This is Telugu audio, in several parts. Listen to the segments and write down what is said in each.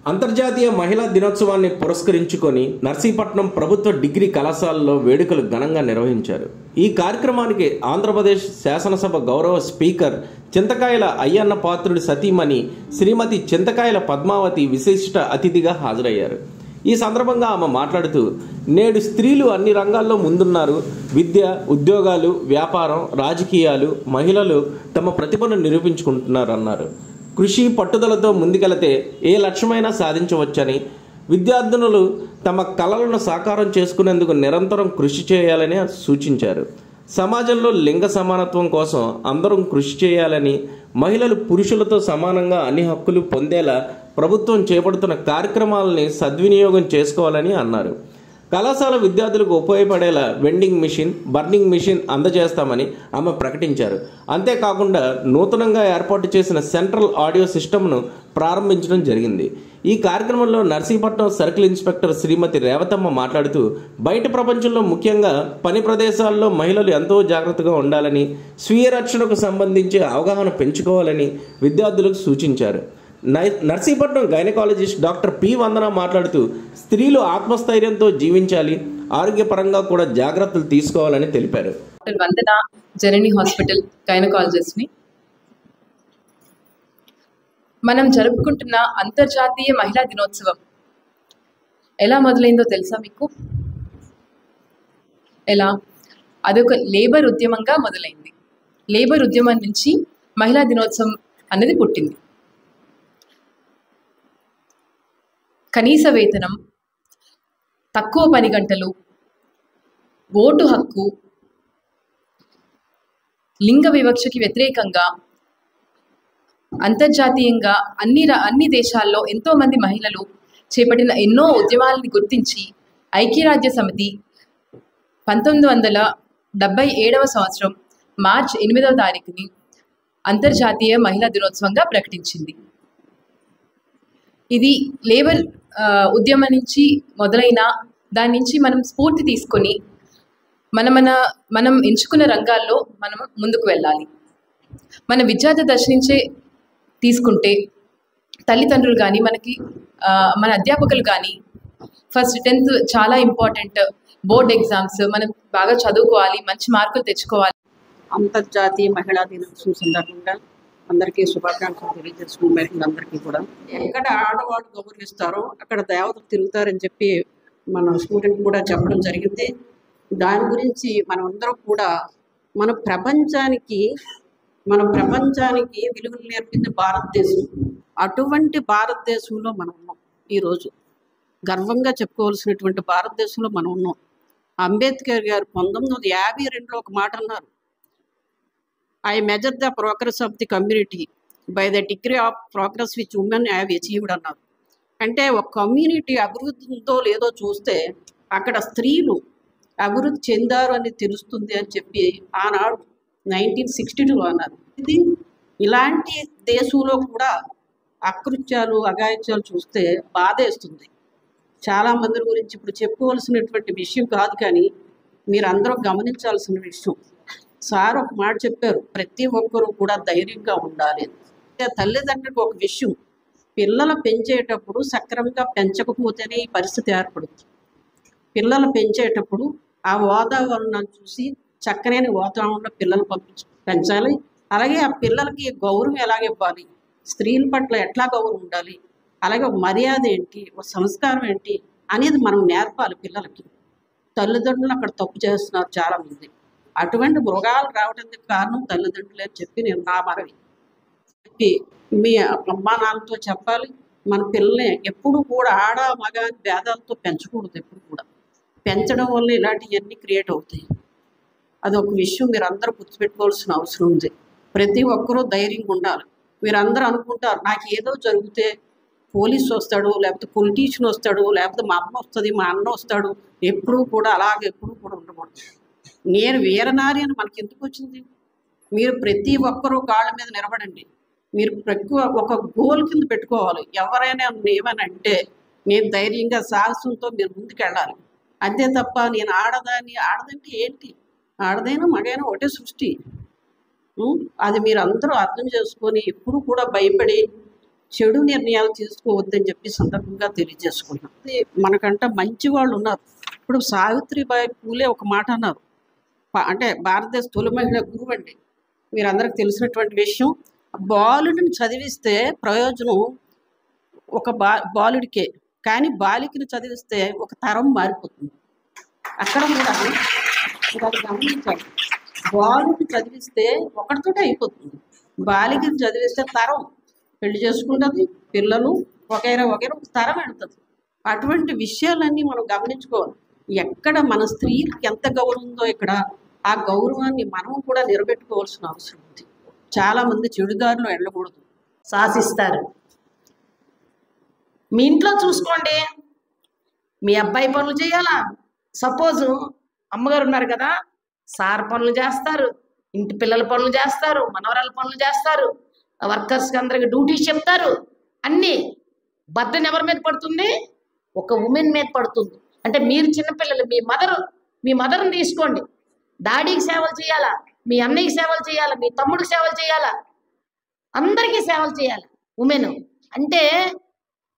అంతర్జాతీయ మహిళా దినోత్సవాన్ని పురస్కరించుకొని నర్సీపట్నం ప్రభుత్వ డిగ్రీ కళాశాలలో వేడుకలు ఘనంగా నిర్వహించారు. ఈ కార్యక్రమానికి ఆంధ్రప్రదేశ్ శాసనసభ గౌరవ స్పీకర్ చింతకాయల అయ్యన్న పాత్రుడి సతీమణి శ్రీమతి చింతకాయల పద్మావతి విశిష్ట అతిథిగా హాజరయ్యారు. ఈ సందర్భంగా ఆమె మాట్లాడుతూ, నేడు స్త్రీలు అన్ని రంగాల్లో ముందున్నారు. విద్య, ఉద్యోగాలు, వ్యాపారం, రాజకీయాలు, మహిళలు తమ ప్రతిభను నిరూపించుకుంటున్నారన్నారు. కృషి పట్టుదలతో ముందుకెళితే ఏ లక్ష్యమైనా సాధించవచ్చని, విద్యార్థినులు తమ కలలను సాకారం చేసుకునేందుకు నిరంతరం కృషి చేయాలని సూచించారు. సమాజంలో లింగ సమానత్వం కోసం అందరం కృషి చేయాలని, మహిళలు పురుషులతో సమానంగా అన్ని హక్కులు పొందేలా ప్రభుత్వం చేపడుతున్న కార్యక్రమాలని సద్వినియోగం చేసుకోవాలని అన్నారు. కళాశాల విద్యార్థులకు ఉపయోగపడేలా వెండింగ్ మిషన్, బర్నింగ్ మిషన్ అందజేస్తామని ఆమె ప్రకటించారు. అంతేకాకుండా నూతనంగా ఏర్పాటు చేసిన సెంట్రల్ ఆడియో సిస్టమ్ను ప్రారంభించడం జరిగింది. ఈ కార్యక్రమంలో నర్సీపట్నం సర్కిల్ ఇన్స్పెక్టర్ శ్రీమతి రేవతమ్మ మాట్లాడుతూ, బయట ప్రపంచంలో ముఖ్యంగా పని ప్రదేశాల్లో మహిళలు ఎంతో జాగ్రత్తగా ఉండాలని, స్వీయ రక్షణకు సంబంధించి అవగాహన పెంచుకోవాలని విద్యార్థులకు సూచించారు. నర్సీపట్నం గైనకాలజిస్ట్ డాక్టర్ పి వందన మాట్లాడుతూ, స్త్రీలు ఆత్మస్థైర్యంతో జీవించాలి, ఆరోగ్యపరంగా కూడా జాగ్రత్తలు తీసుకోవాలని తెలిపారు. వందన జనని హాస్పిటల్ గైనకాలజిస్ట్ని. మనం జరుపుకుంటున్న అంతర్జాతీయ మహిళా దినోత్సవం ఎలా మొదలైందో తెలుసా మీకు? ఎలా? అదొక లేబర్ ఉద్యమంగా మొదలైంది. లేబర్ ఉద్యమం నుంచి మహిళా దినోత్సవం అనేది పుట్టింది. కనీస వేతనం, తక్కువ పని గంటలు, ఓటు హక్కు, లింగ వివక్షకి వ్యతిరేకంగా అంతర్జాతీయంగా అన్ని దేశాల్లో ఎంతోమంది మహిళలు చేపట్టిన ఎన్నో ఉద్యమాలని గుర్తించి ఐక్యరాజ్య సమితి 1977వ సంవత్సరం మార్చి 8వ తారీఖుని అంతర్జాతీయ మహిళా దినోత్సవంగా ప్రకటించింది. ఇది లేబర్ ఉద్యమం నుంచి మొదలైన దాని నుంచి మనం స్ఫూర్తి తీసుకొని మనం ఎంచుకున్న రంగాల్లో మనం ముందుకు వెళ్ళాలి. మన విద్యార్థి దశ నుంచే తీసుకుంటే తల్లిదండ్రులు కానీ మన అధ్యాపకులు కానీ ఫస్ట్ 10th చాలా ఇంపార్టెంట్. బోర్డ్ ఎగ్జామ్స్ మనం బాగా చదువుకోవాలి, మంచి మార్కులు తెచ్చుకోవాలి. అంతర్జాతీయ మహిళా దినోత్సవం సందర్భంగా అందరికీ శుభాకాంక్షలు తెలియజేసుకున్న మహిళలందరికీ కూడా, ఎక్కడ ఆడవాళ్ళు గౌరవిస్తారో అక్కడ దేవతలు తిరుగుతారని చెప్పి మన స్టూడెంట్ కూడా చెప్పడం జరిగింది. దాని గురించి మనం అందరం కూడా మన ప్రపంచానికి విలువలు నేర్పింది భారతదేశం. అటువంటి భారతదేశంలో మనం ఉన్నాం. ఈరోజు గర్వంగా చెప్పుకోవాల్సినటువంటి భారతదేశంలో మనం ఉన్నాం. అంబేద్కర్ గారు 1952లో ఒక మాట అన్నారు, I measure the progress of the community by the degree of progress which women have achieved అన్నారు. అంటే ఒక కమ్యూనిటీ అభివృద్ధి ఉందో లేదో చూస్తే అక్కడ స్త్రీలు అభివృద్ధి చెందారు అని తెలుస్తుంది అని చెప్పి ఆనాడు 1962లో అన్నారు. ఇది ఇలాంటి దేశంలో కూడా అకృత్యాలు, అఘాయిత్యాలు చూస్తే బాధేస్తుంది. చాలామంది గురించి ఇప్పుడు చెప్పుకోవాల్సినటువంటి విషయం కాదు, కానీ మీరు అందరూ గమనించాల్సిన విషయం. సార్ ఒక మాట చెప్పారు, ప్రతి ఒక్కరూ కూడా ధైర్యంగా ఉండాలి. తల్లిదండ్రులకు ఒక విషయం, పిల్లలు పెంచేటప్పుడు సక్రమంగా పెంచకపోతేనే ఈ పరిస్థితి ఏర్పడుతుంది. పిల్లలు పెంచేటప్పుడు ఆ వాతావరణాన్ని చూసి చక్కనైన వాతావరణంలో పిల్లలు పెంచాలి. అలాగే ఆ పిల్లలకి గౌరవం ఎలాగ ఇవ్వాలి, స్త్రీల పట్ల ఎట్లా గౌరవం ఉండాలి, అలాగే ఒక మర్యాద ఏంటి, ఒక సంస్కారం ఏంటి అనేది మనం నేర్పాలి పిల్లలకి. తల్లిదండ్రులు అక్కడ తప్పు చేస్తున్నారు చాలామంది. అటువంటి మృగాలు రావడానికి కారణం తల్లిదండ్రులే అని చెప్పి నేను నా మనవి చెప్పి మీ అమ్మా నాన్నతో చెప్పాలి. మన పిల్లల్ని ఎప్పుడు కూడా ఆడ మగ భేదాలతో పెంచకూడదు. ఎప్పుడు కూడా పెంచడం వల్ల ఇలాంటివన్నీ క్రియేట్ అవుతాయి. అదొక విషయం మీరు అందరూ గుర్తుపెట్టుకోవాల్సిన అవసరం ఉంది. ప్రతి ఒక్కరూ ధైర్యంగా ఉండాలి. మీరు అందరూ అనుకుంటారు, నాకు ఏదో జరిగితే పోలీసు వస్తాడు, లేకపోతే పొలిటీషియన్ వస్తాడు, లేకపోతే మా అమ్మ వస్తుంది, మా అన్న వస్తాడు. ఎప్పుడూ కూడా అలాగే ఎప్పుడూ కూడా ఉండకూడదు. నేను వీరనారి అని మనకి ఎందుకు వచ్చింది? మీరు ప్రతి ఒక్కరూ కాళ్ళ మీద నిలబడండి. మీరు ఒక గోల్ కింద పెట్టుకోవాలి. ఎవరైనా ఏమని అంటే నేను ధైర్యంగా సాహసంతో మీరు ముందుకెళ్ళాలి. అంతే తప్ప నేను ఆడదంటే ఏంటి? ఆడదైనా మగైనా ఒకటే సృష్టి. అది మీరు అందరూ అర్థం చేసుకొని ఎప్పుడు కూడా భయపడి చెడు నిర్ణయాలు తీసుకోవద్దని చెప్పి సందర్భంగా తెలియజేసుకుంటున్నాం. మనకంట మంచి వాళ్ళు ఉన్నారు. ఇప్పుడు సావిత్రిబాయి పూలే ఒక మాట అన్నారు, అంటే భారతదేశ తొలి మహిళ గురువు అండి. మీరు అందరికి తెలిసినటువంటి విషయం. బాలుడిని చదివిస్తే ప్రయోజనం ఒక బాలుడికే, కానీ బాలికను చదివిస్తే ఒక తరం మారిపోతుంది. అక్కడ కూడా మీరు అది గమనించాలి. బాలుడిని చదివిస్తే ఒకటితోటే అయిపోతుంది, బాలికను చదివిస్తే తరం పెళ్లి చేసుకుంటుంది, పిల్లలు వగైరా వగైరా ఒక తరం వెళుతుంది. అటువంటి విషయాలన్నీ మనం గమనించుకోవాలి. ఎక్కడ మన స్త్రీకి ఎంత గౌరవం ఉందో ఇక్కడ ఆ గౌరవాన్ని మనం కూడా నిలబెట్టుకోవాల్సిన అవసరం ఉంది. చాలామంది చెడుదారులు వెళ్ళకూడదు, శాసిస్తారు. మీ ఇంట్లో చూసుకోండి, మీ అబ్బాయి పనులు చేయాలా? సపోజు అమ్మగారు ఉన్నారు కదా, సార్ పనులు చేస్తారు, ఇంటి పిల్లల పనులు చేస్తారు, మనవరాల పనులు చేస్తారు, వర్కర్స్కి అందరికి డ్యూటీస్ చెప్తారు. అన్నీ బర్డెన్ ఎవరి మీద పడుతుంది? ఒక ఉమెన్ మీద పడుతుంది. అంటే మీరు చిన్నపిల్లలు, మీ మదర్ని తీసుకోండి, డాడీకి సేవలు చేయాలా, మీ అన్నయ్యకి సేవలు చేయాలా, మీ తమ్ముడికి సేవలు చేయాలా, అందరికీ సేవలు చేయాలి ఉమెన్. అంటే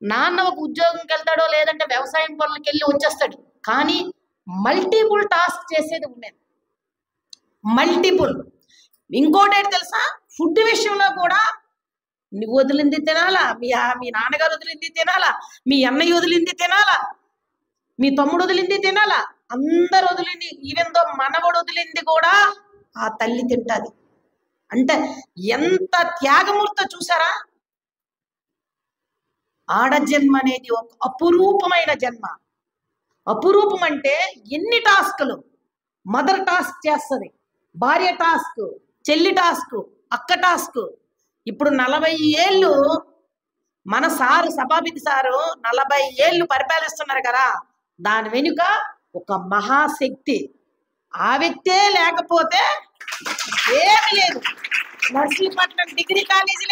నాన్న ఒక ఉద్యోగంకి వెళ్తాడో లేదంటే వ్యవసాయం పనులకి వెళ్ళి వచ్చేస్తాడు, కానీ మల్టిపుల్ టాస్క్ చేసేది ఉమెన్. మల్టిపుల్. ఇంకోటి ఏంటి తెలుసా? ఫుడ్ విషయంలో కూడా నువ్వు వదిలింది తినాలా, మీ నాన్నగారు వదిలింది తినాలా, మీ అన్నయ్య వదిలింది తినాలా, మీ తమ్ముడు వదిలింది తినాలా, అందరు వదిలింది, ఈవెన్ దో మనవడు వదిలింది కూడా ఆ తల్లి తింటది. అంటే ఎంత త్యాగమూర్తో చూసారా? ఆడజన్మ అనేది ఒక అపురూపమైన జన్మ. అపురూపం అంటే ఎన్ని టాస్కులు. మదర్ టాస్క్ చేస్తుంది, భార్య టాస్క్, చెల్లి టాస్క్, అక్క టాస్క్. ఇప్పుడు 40 ఏళ్ళు మన సారు, సభాపతి సారు 40 ఏళ్ళు పరిపాలిస్తున్నారు కదా, దాని వెనుక ఒక మహాశక్తి. ఆ వ్యక్తే లేకపోతే ఏమి లేదు. నర్సీపట్నం డిగ్రీ కాలేజీలో